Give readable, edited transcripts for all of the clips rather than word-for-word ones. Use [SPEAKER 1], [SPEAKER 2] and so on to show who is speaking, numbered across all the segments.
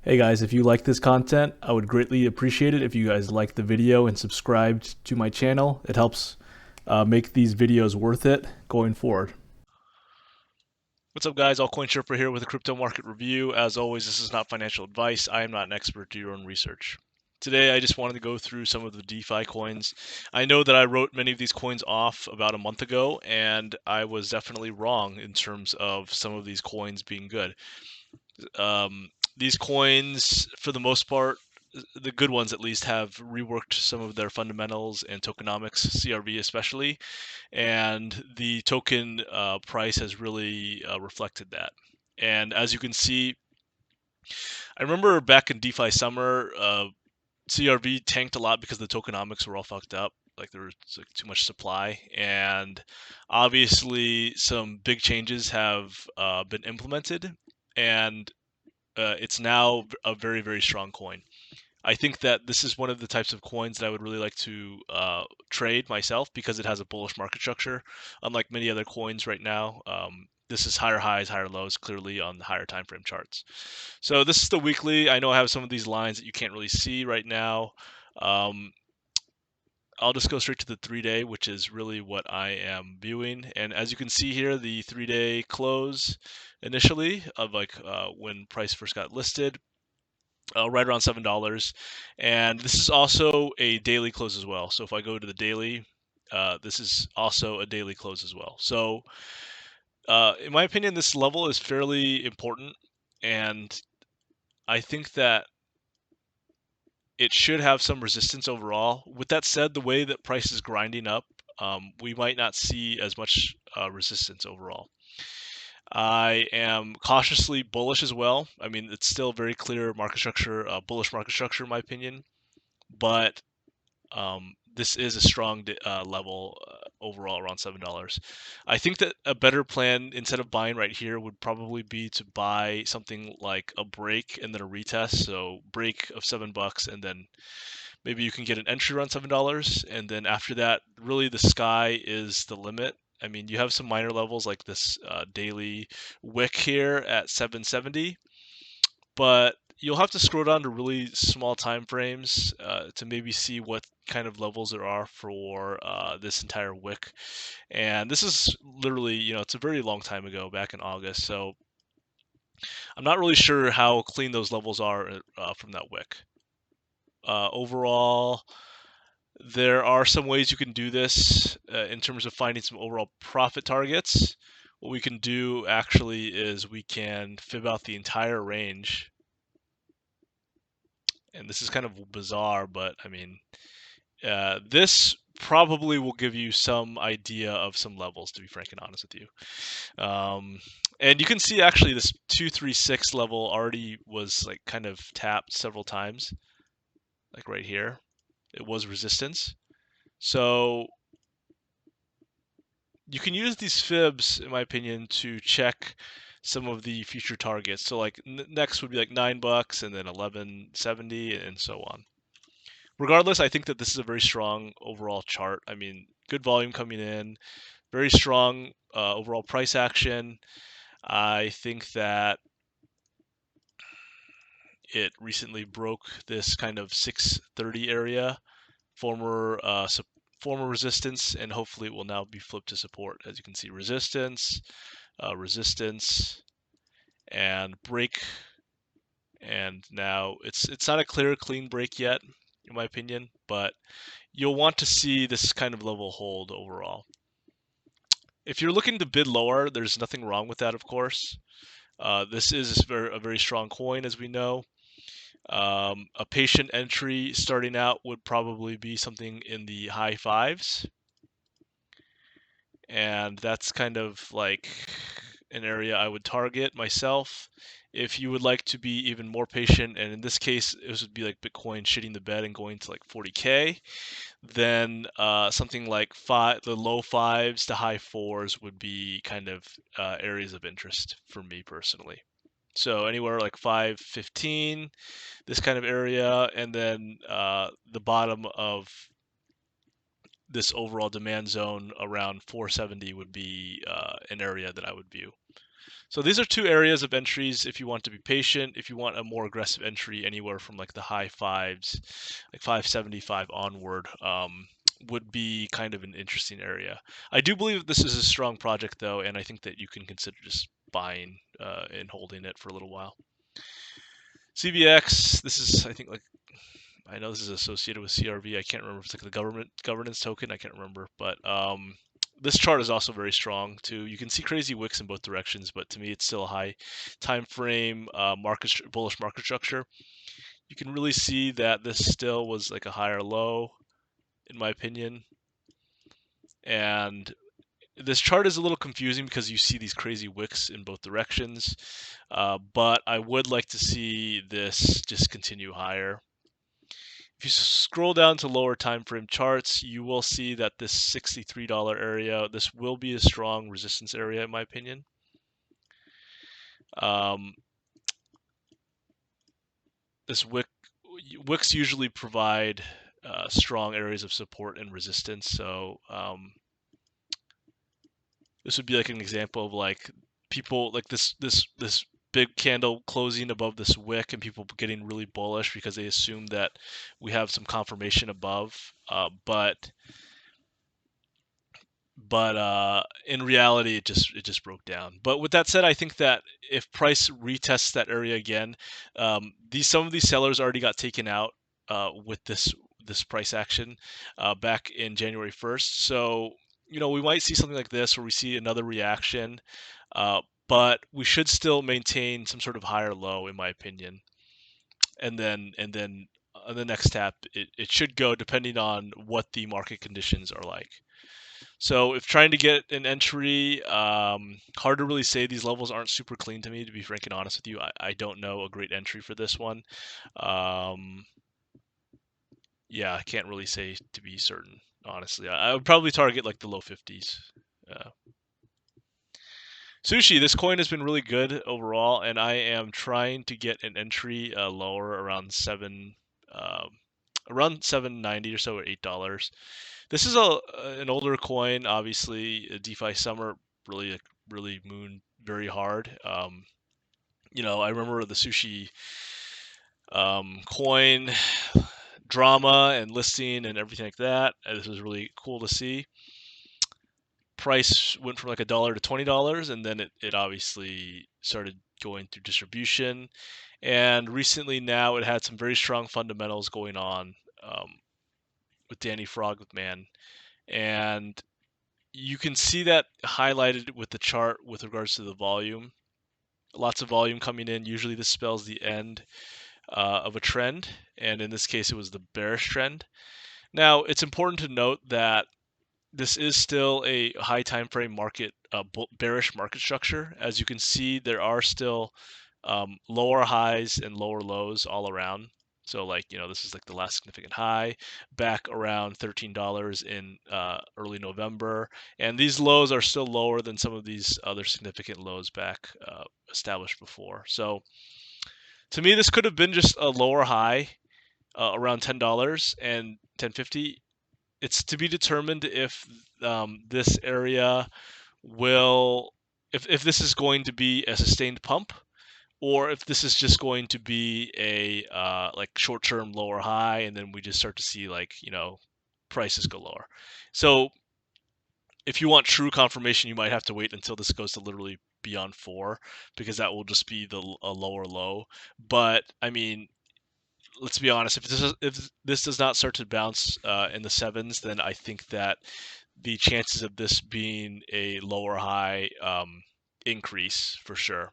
[SPEAKER 1] Hey guys, if you like this content, I would greatly appreciate it if you guys like the video and subscribed to my channel. It helps make these videos worth it going forward.
[SPEAKER 2] What's up, guys? Altcoin Sherpa here with a crypto market review. As always, this is not financial advice. I am not an expert. Do your own research. Today, I just wanted to go through some of the DeFi coins. I know that I wrote many of these coins off about a month ago, and I was definitely wrong in terms of some of these coins being good. These coins, for the most part, the good ones at least, have reworked some of their fundamentals and tokenomics, CRV especially, and the token price has really reflected that. And as you can see, I remember back in DeFi summer, CRV tanked a lot because the tokenomics were all fucked up. Like there was like too much supply, and obviously some big changes have been implemented, and it's now a very, very strong coin. I think that this is one of the types of coins that I would really like to trade myself because it has a bullish market structure. Unlike many other coins right now, this is higher highs, higher lows, clearly on the higher time frame charts. So this is the weekly. I know I have some of these lines that you can't really see right now. Um, I'll just go straight to the 3-day, which is really what I am viewing. And as you can see here, the 3-day close initially of when price first got listed, right around $7. And this is also a daily close as well. So if I go to the daily, this is also a daily close as well. So in my opinion, this level is fairly important. And I think that it should have some resistance overall. With that said, the way that price is grinding up, we might not see as much resistance overall. I am cautiously bullish as well. I mean, it's still very clear market structure, bullish market structure in my opinion, but this is a strong level overall around $7. I think that a better plan instead of buying right here would probably be to buy something like a break and then a retest. So break of $7, and then maybe you can get an entry around $7, and then after that, really the sky is the limit. I mean, you have some minor levels like this daily wick here at 770, but you'll have to scroll down to really small time frames to maybe see what kind of levels there are for this entire wick. And this is literally, it's a very long time ago, back in August. So I'm not really sure how clean those levels are from that wick. Overall, there are some ways you can do this in terms of finding some overall profit targets. What we can do actually is we can fib out the entire range. And this is kind of bizarre, but I mean, this probably will give you some idea of some levels, to be frank and honest with you. And you can see actually this 236 level already was like kind of tapped several times, like right here. It was resistance. So you can use these fibs, in my opinion, to check some of the future targets. So like next would be like $9 and then 1170 and so on. Regardless, I think that this is a very strong overall chart. I mean, good volume coming in, very strong overall price action. I think that it recently broke this kind of 630 area, former former resistance, and hopefully it will now be flipped to support. As you can see, resistance, resistance, and break. And now it's not a clear, clean break yet, in my opinion, but you'll want to see this kind of level hold overall. If you're looking to bid lower, there's nothing wrong with that, of course. This is a very strong coin, as we know. A patient entry starting out would probably be something in the high fives. And that's kind of like an area I would target myself. If you would like to be even more patient, and in this case, it would be like Bitcoin shitting the bed and going to like 40K, then something like the low fives to high fours would be kind of areas of interest for me personally. So anywhere like 515, this kind of area, and then the bottom of this overall demand zone around 470 would be an area that I would view. So these are two areas of entries if you want to be patient. If you want a more aggressive entry, anywhere from like the high fives, like 575 onward, would be kind of an interesting area. I do believe that this is a strong project though, and I think that you can consider just buying and holding it for a little while. CVX, this is, I think, like, I know this is associated with CRV. I can't remember if it's like the governance token. I can't remember, but this chart is also very strong too. You can see crazy wicks in both directions, but to me, it's still a high time frame bullish market structure. You can really see that this still was like a higher low, in my opinion, and this chart is a little confusing because you see these crazy wicks in both directions, but I would like to see this just continue higher. If you scroll down to lower time frame charts, you will see that this $63 area, this will be a strong resistance area in my opinion. This wicks usually provide strong areas of support and resistance, so this would be like an example of like people like this big candle closing above this wick and people getting really bullish because they assume that we have some confirmation above, but in reality it just broke down. But with that said, I think that if price retests that area again, some of these sellers already got taken out with this price action back in January 1st. So we might see something like this where we see another reaction, but we should still maintain some sort of higher low in my opinion, and then the next tap it should go depending on what the market conditions are like. So if trying to get an entry, hard to really say. These levels aren't super clean to me, to be frank and honest with you. I don't know a great entry for this one. Yeah, I can't really say to be certain, honestly. I would probably target like the low 50s. Sushi, this coin has been really good overall, and I am trying to get an entry lower around around 7.90 or so, or $8. This is an older coin, obviously. DeFi summer really mooned very hard. I remember the Sushi coin drama and listing and everything like that. This was really cool to see. Price went from like $1 to $20, and then it obviously started going through distribution. And recently now it had some very strong fundamentals going on with Danny Frogman. And you can see that highlighted with the chart with regards to the volume. Lots of volume coming in. Usually this spells the end of a trend, and in this case it was the bearish trend. Now it's important to note that this is still a high time frame market, bearish market structure. As you can see, there are still lower highs and lower lows all around. So this is like the last significant high back around $13 in early November. And these lows are still lower than some of these other significant lows back established before. So to me, this could have been just a lower high around $10 and $10.50. It's to be determined if this area will, if this is going to be a sustained pump, or if this is just going to be a like short-term lower high, and then we just start to see prices go lower. So if you want true confirmation, you might have to wait until this goes to literally beyond 4, because that will just be a lower low. But I mean, let's be honest, if this does not start to bounce in the 7s, then I think that the chances of this being a lower high increase for sure.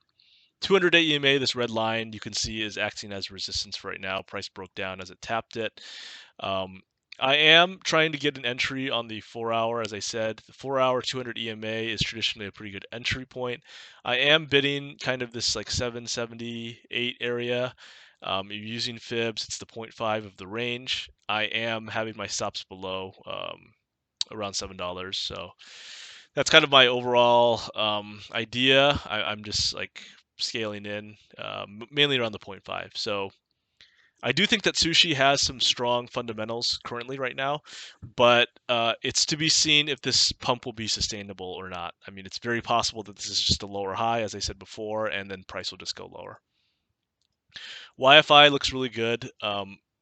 [SPEAKER 2] 200-day EMA, this red line you can see is acting as resistance right now. Price broke down as it tapped it. I am trying to get an entry on the 4-hour. As I said, the 4-hour 200 EMA is traditionally a pretty good entry point. I am bidding kind of this like 778 area. You're using fibs, it's the 0.5 of the range. I am having my stops below around $7. So that's kind of my overall idea. I'm just like scaling in mainly around the 0.5. So I do think that Sushi has some strong fundamentals currently right now, but it's to be seen if this pump will be sustainable or not. I mean, it's very possible that this is just a lower high, as I said before, and then price will just go lower. YFI looks really good.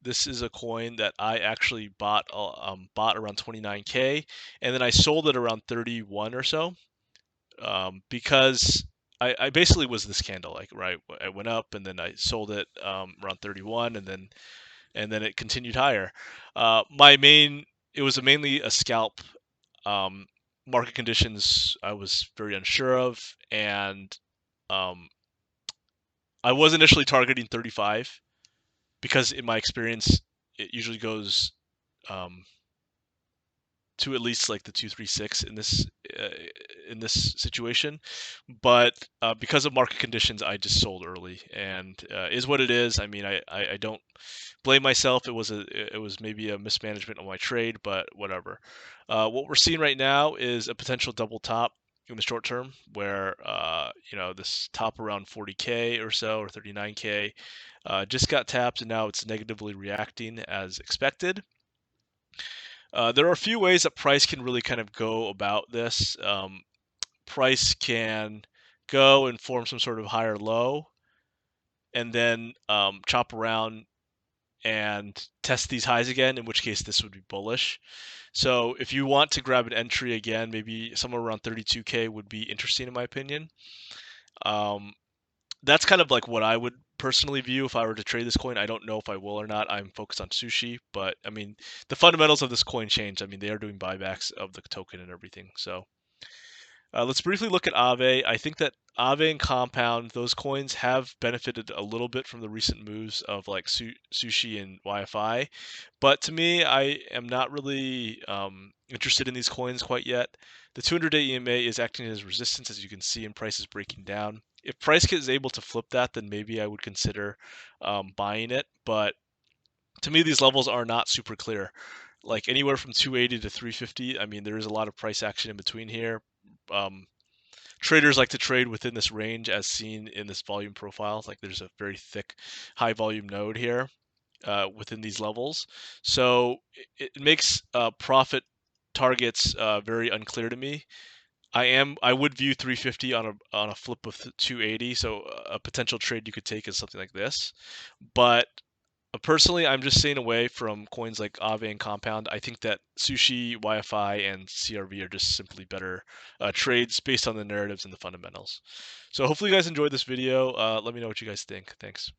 [SPEAKER 2] This is a coin that I actually bought around 29K, and then I sold it around 31 or so, because I basically was this candle, like, right, I went up and then I sold it around 31, and then it continued higher. It was mainly a scalp. Um, Market conditions I was very unsure of, and um, I was initially targeting 35 because in my experience it usually goes um, to at least like the 236 uh, in this situation, but because of market conditions, I just sold early, and is what it is. I mean, I don't blame myself. It was maybe a mismanagement on my trade, but whatever. What we're seeing right now is a potential double top in the short term, where this top around 40K or so, or 39K, just got tapped, and now it's negatively reacting as expected. There are a few ways that price can really kind of go about this. Price can go and form some sort of higher low, and then chop around and test these highs again, in which case this would be bullish. So if you want to grab an entry again, maybe somewhere around 32K would be interesting in my opinion. That's kind of like what I would personally view if I were to trade this coin. I don't know if I will or not. I'm focused on Sushi, but I mean, the fundamentals of this coin change. I mean, they are doing buybacks of the token and everything. So let's briefly look at Aave. I think that Aave and Compound, those coins have benefited a little bit from the recent moves of like Sushi and YFI. But to me, I am not really interested in these coins quite yet. The 200-day EMA is acting as resistance, as you can see, and price is breaking down. If price is able to flip that, then maybe I would consider buying it. But to me, these levels are not super clear. Like anywhere from 280 to 350, I mean, there is a lot of price action in between here. Um, Traders like to trade within this range, as seen in this volume profile. Like there's a very thick, high volume node here within these levels, so it makes profit targets very unclear to me. I would view 350 on a flip of 280, so a potential trade you could take is something like this. But personally, I'm just staying away from coins like Aave and Compound. I think that Sushi, YFI, and CRV are just simply better trades based on the narratives and the fundamentals. So hopefully you guys enjoyed this video. Let me know what you guys think. Thanks.